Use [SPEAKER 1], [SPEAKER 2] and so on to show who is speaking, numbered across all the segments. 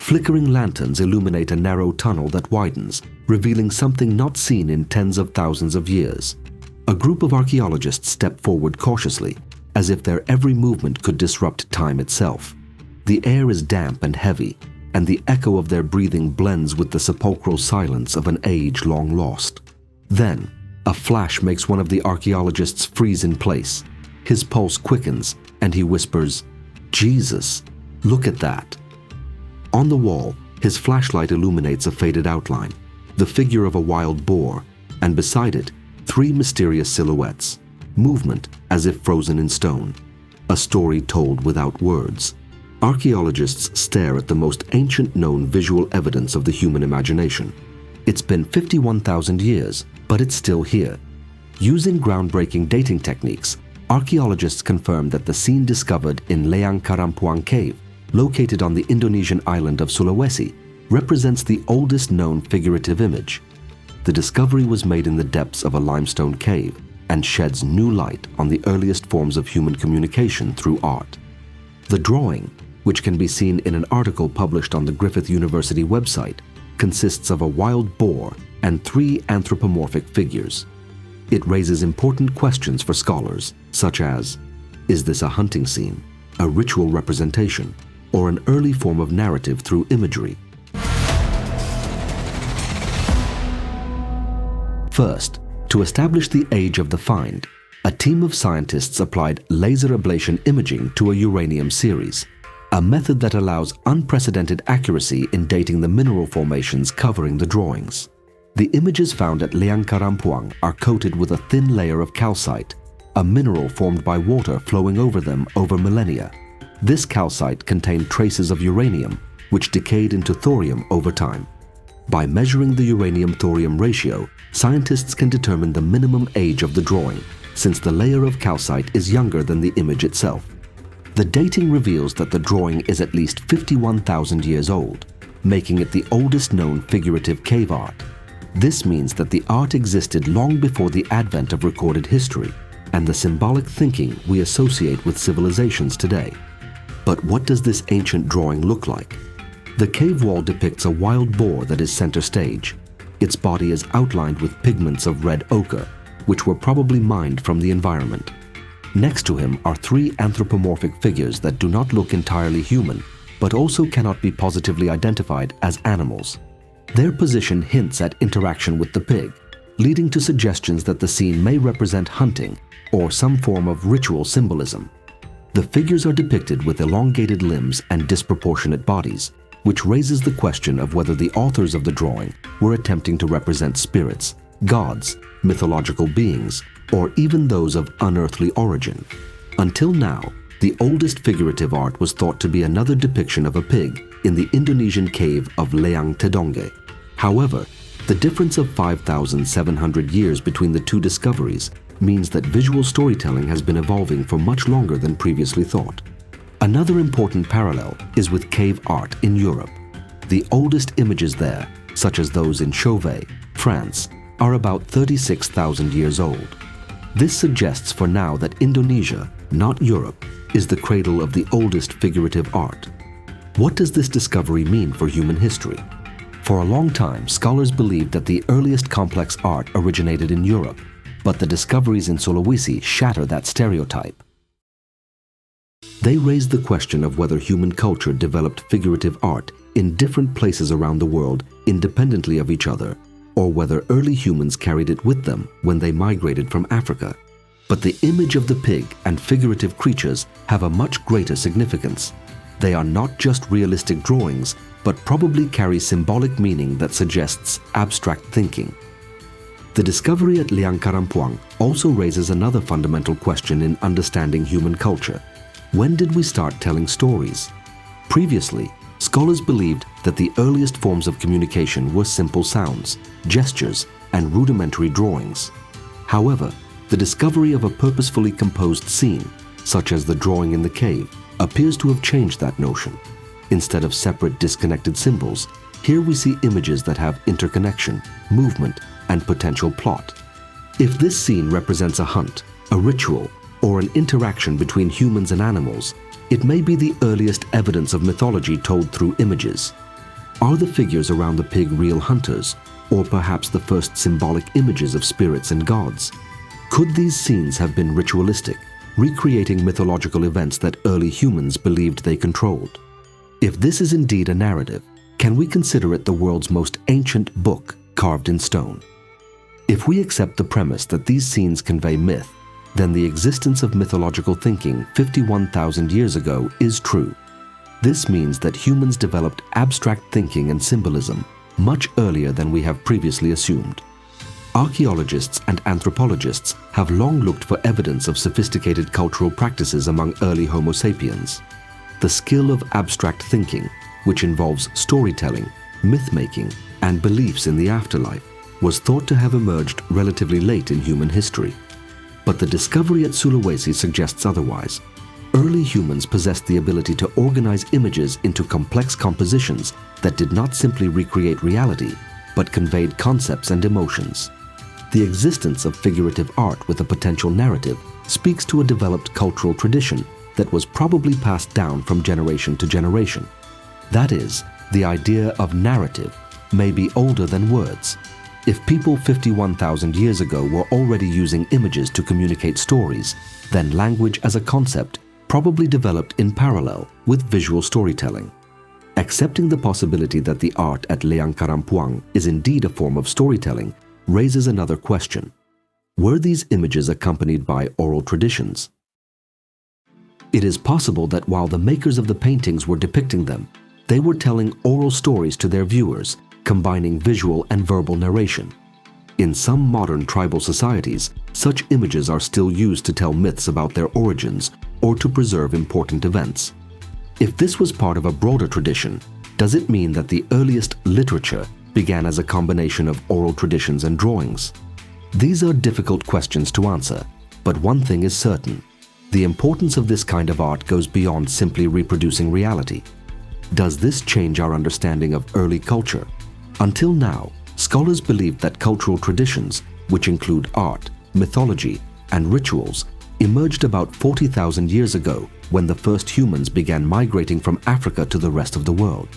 [SPEAKER 1] Flickering lanterns illuminate a narrow tunnel that widens, revealing something not seen in tens of thousands of years. A group of archaeologists step forward cautiously, as if their every movement could disrupt time itself. The air is damp and heavy, and the echo of their breathing blends with the sepulchral silence of an age long lost. Then, a flash makes one of the archaeologists freeze in place. His pulse quickens, and he whispers, "Jesus, look at that." On the wall, his flashlight illuminates a faded outline, the figure of a wild boar, and beside it, 3 mysterious silhouettes, movement as if frozen in stone. A story told without words. Archaeologists stare at the most ancient known visual evidence of the human imagination. It's been 51,000 years, but it's still here. Using groundbreaking dating techniques, archaeologists confirm that the scene discovered in Leang Karampuang cave, located on the Indonesian island of Sulawesi, represents the oldest known figurative image. The discovery was made in the depths of a limestone cave and sheds new light on the earliest forms of human communication through art. The drawing, which can be seen in an article published on the Griffith University website, consists of a wild boar and 3 anthropomorphic figures. It raises important questions for scholars, such as, is this a hunting scene, a ritual representation, or an early form of narrative through imagery? First, to establish the age of the find, a team of scientists applied laser ablation imaging to a uranium series, a method that allows unprecedented accuracy in dating the mineral formations covering the drawings. The images found at Leang Karampuang are coated with a thin layer of calcite, a mineral formed by water flowing over them over millennia. This calcite contained traces of uranium, which decayed into thorium over time. By measuring the uranium-thorium ratio, scientists can determine the minimum age of the drawing, since the layer of calcite is younger than the image itself. The dating reveals that the drawing is at least 51,000 years old, making it the oldest known figurative cave art. This means that the art existed long before the advent of recorded history and the symbolic thinking we associate with civilizations today. But what does this ancient drawing look like? The cave wall depicts a wild boar that is center stage. Its body is outlined with pigments of red ochre, which were probably mined from the environment. Next to him are 3 anthropomorphic figures that do not look entirely human, but also cannot be positively identified as animals. Their position hints at interaction with the pig, leading to suggestions that the scene may represent hunting or some form of ritual symbolism. The figures are depicted with elongated limbs and disproportionate bodies, which raises the question of whether the authors of the drawing were attempting to represent spirits, gods, mythological beings, or even those of unearthly origin. Until now, the oldest figurative art was thought to be another depiction of a pig in the Indonesian cave of Leang Tedonge. However, the difference of 5,700 years between the 2 discoveries means that visual storytelling has been evolving for much longer than previously thought. Another important parallel is with cave art in Europe. The oldest images there, such as those in Chauvet, France, are about 36,000 years old. This suggests for now that Indonesia, not Europe, is the cradle of the oldest figurative art. What does this discovery mean for human history? For a long time, scholars believed that the earliest complex art originated in Europe, but the discoveries in Sulawesi shatter that stereotype. They raised the question of whether human culture developed figurative art in different places around the world independently of each other, or whether early humans carried it with them when they migrated from Africa. But the image of the pig and figurative creatures have a much greater significance. They are not just realistic drawings, but probably carry symbolic meaning that suggests abstract thinking. The discovery at Leang Karampuang also raises another fundamental question in understanding human culture. When did we start telling stories? Previously, scholars believed that the earliest forms of communication were simple sounds, gestures, and rudimentary drawings. However, the discovery of a purposefully composed scene, such as the drawing in the cave, appears to have changed that notion. Instead of separate disconnected symbols, here we see images that have interconnection, movement, and potential plot. If this scene represents a hunt, a ritual, or an interaction between humans and animals, it may be the earliest evidence of mythology told through images. Are the figures around the pig real hunters, or perhaps the first symbolic images of spirits and gods? Could these scenes have been ritualistic, recreating mythological events that early humans believed they controlled? If this is indeed a narrative, can we consider it the world's most ancient book carved in stone? If we accept the premise that these scenes convey myth, then the existence of mythological thinking 51,000 years ago is true. This means that humans developed abstract thinking and symbolism much earlier than we have previously assumed. Archaeologists and anthropologists have long looked for evidence of sophisticated cultural practices among early Homo sapiens. The skill of abstract thinking, which involves storytelling, myth-making, and beliefs in the afterlife, was thought to have emerged relatively late in human history. But the discovery at Sulawesi suggests otherwise. Early humans possessed the ability to organize images into complex compositions that did not simply recreate reality, but conveyed concepts and emotions. The existence of figurative art with a potential narrative speaks to a developed cultural tradition that was probably passed down from generation to generation. That is, the idea of narrative may be older than words. If people 51,000 years ago were already using images to communicate stories, then language as a concept probably developed in parallel with visual storytelling. Accepting the possibility that the art at Leang Karampuang is indeed a form of storytelling raises another question. Were these images accompanied by oral traditions? It is possible that while the makers of the paintings were depicting them, they were telling oral stories to their viewers, combining visual and verbal narration. In some modern tribal societies, such images are still used to tell myths about their origins or to preserve important events. If this was part of a broader tradition, does it mean that the earliest literature began as a combination of oral traditions and drawings? These are difficult questions to answer, but one thing is certain. The importance of this kind of art goes beyond simply reproducing reality. Does this change our understanding of early culture? Until now, scholars believed that cultural traditions, which include art, mythology, and rituals, emerged about 40,000 years ago when the first humans began migrating from Africa to the rest of the world.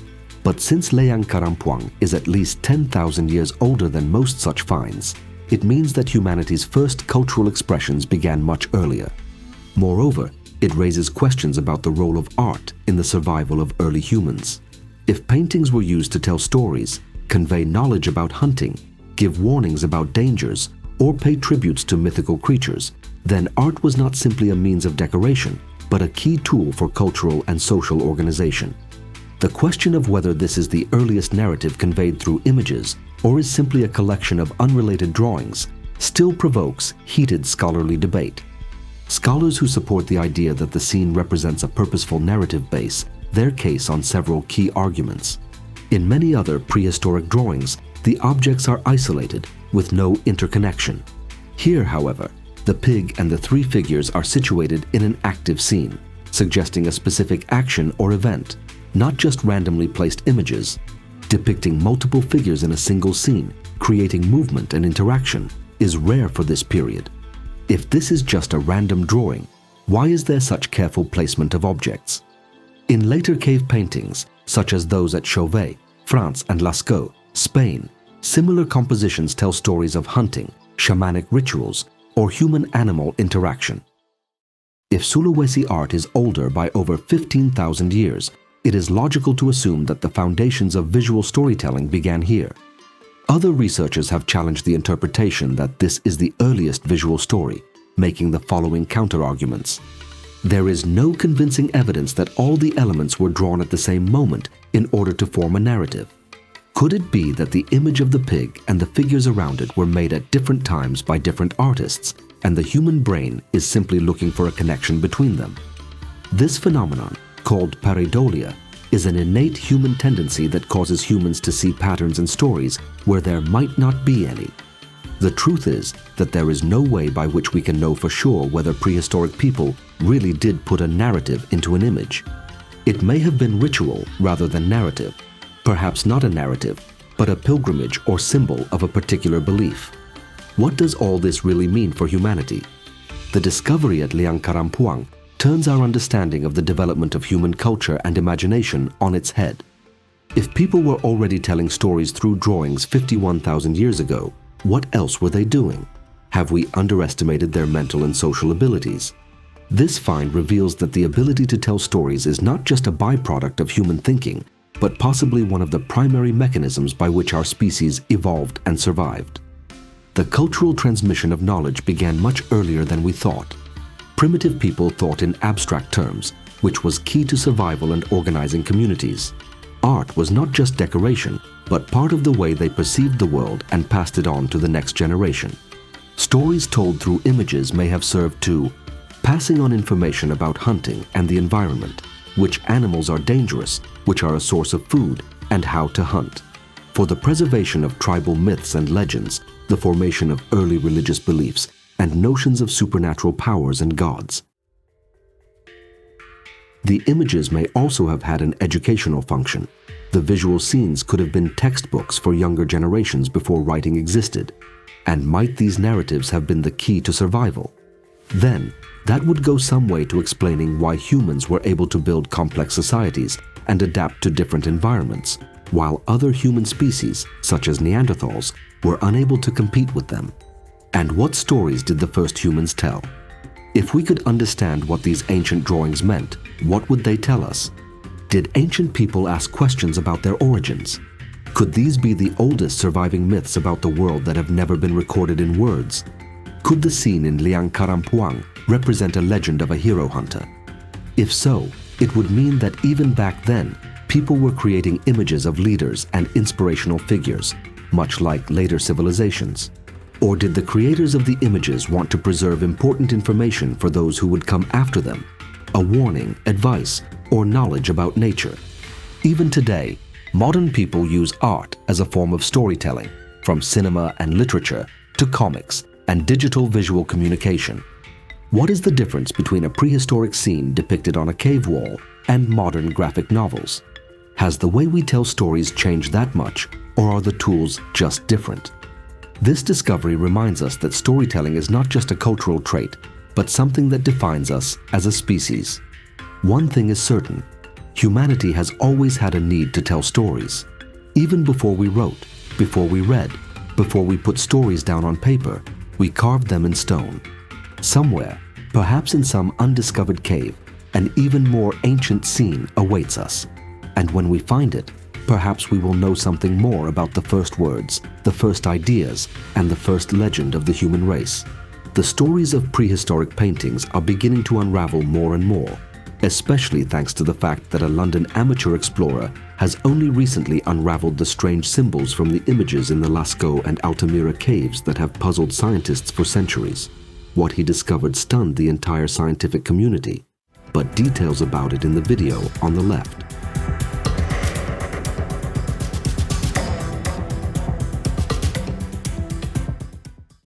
[SPEAKER 1] But since Leang Karampuang is at least 10,000 years older than most such finds, it means that humanity's first cultural expressions began much earlier. Moreover, it raises questions about the role of art in the survival of early humans. If paintings were used to tell stories, convey knowledge about hunting, give warnings about dangers, or pay tributes to mythical creatures, then art was not simply a means of decoration, but a key tool for cultural and social organization. The question of whether this is the earliest narrative conveyed through images or is simply a collection of unrelated drawings still provokes heated scholarly debate. Scholars who support the idea that the scene represents a purposeful narrative base their case on several key arguments. In many other prehistoric drawings, the objects are isolated with no interconnection. Here, however, the pig and the three figures are situated in an active scene, suggesting a specific action or event, not just randomly placed images. Depicting multiple figures in a single scene, creating movement and interaction, is rare for this period. If this is just a random drawing, why is there such careful placement of objects? In later cave paintings, such as those at Chauvet, France and Lascaux, Spain, similar compositions tell stories of hunting, shamanic rituals, or human-animal interaction. If Sulawesi art is older by over 15,000 years, it is logical to assume that the foundations of visual storytelling began here. Other researchers have challenged the interpretation that this is the earliest visual story, making the following counter-arguments. There is no convincing evidence that all the elements were drawn at the same moment in order to form a narrative. Could it be that the image of the pig and the figures around it were made at different times by different artists, and the human brain is simply looking for a connection between them? This phenomenon, called pareidolia, is an innate human tendency that causes humans to see patterns in stories where there might not be any. The truth is that there is no way by which we can know for sure whether prehistoric people really did put a narrative into an image. It may have been ritual rather than narrative, perhaps not a narrative, but a pilgrimage or symbol of a particular belief. What does all this really mean for humanity? The discovery at Leang Karampuang turns our understanding of the development of human culture and imagination on its head. If people were already telling stories through drawings 51,000 years ago, what else were they doing? Have we underestimated their mental and social abilities? This find reveals that the ability to tell stories is not just a byproduct of human thinking, but possibly one of the primary mechanisms by which our species evolved and survived. The cultural transmission of knowledge began much earlier than we thought. Primitive people thought in abstract terms, which was key to survival and organizing communities. Art was not just decoration, but part of the way they perceived the world and passed it on to the next generation. Stories told through images may have served to passing on information about hunting and the environment, which animals are dangerous, which are a source of food, and how to hunt. For the preservation of tribal myths and legends, the formation of early religious beliefs, and notions of supernatural powers and gods. The images may also have had an educational function. The visual scenes could have been textbooks for younger generations before writing existed. And might these narratives have been the key to survival? Then, that would go some way to explaining why humans were able to build complex societies and adapt to different environments, while other human species, such as Neanderthals, were unable to compete with them. And what stories did the first humans tell? If we could understand what these ancient drawings meant, what would they tell us? Did ancient people ask questions about their origins? Could these be the oldest surviving myths about the world that have never been recorded in words? Could the scene in Leang Karampuang represent a legend of a hero hunter? If so, it would mean that even back then, people were creating images of leaders and inspirational figures, much like later civilizations. Or did the creators of the images want to preserve important information for those who would come after them? A warning, advice, or knowledge about nature? Even today, modern people use art as a form of storytelling, from cinema and literature to comics and digital visual communication. What is the difference between a prehistoric scene depicted on a cave wall and modern graphic novels? Has the way we tell stories changed that much, or are the tools just different? This discovery reminds us that storytelling is not just a cultural trait, but something that defines us as a species. One thing is certain: humanity has always had a need to tell stories. Even before we wrote, before we read, before we put stories down on paper, we carved them in stone. Somewhere, perhaps in some undiscovered cave, an even more ancient scene awaits us. And when we find it, perhaps we will know something more about the first words, the first ideas, and the first legend of the human race. The stories of prehistoric paintings are beginning to unravel more and more, especially thanks to the fact that a London amateur explorer has only recently unraveled the strange symbols from the images in the Lascaux and Altamira caves that have puzzled scientists for centuries. What he discovered stunned the entire scientific community, but details about it in the video on the left.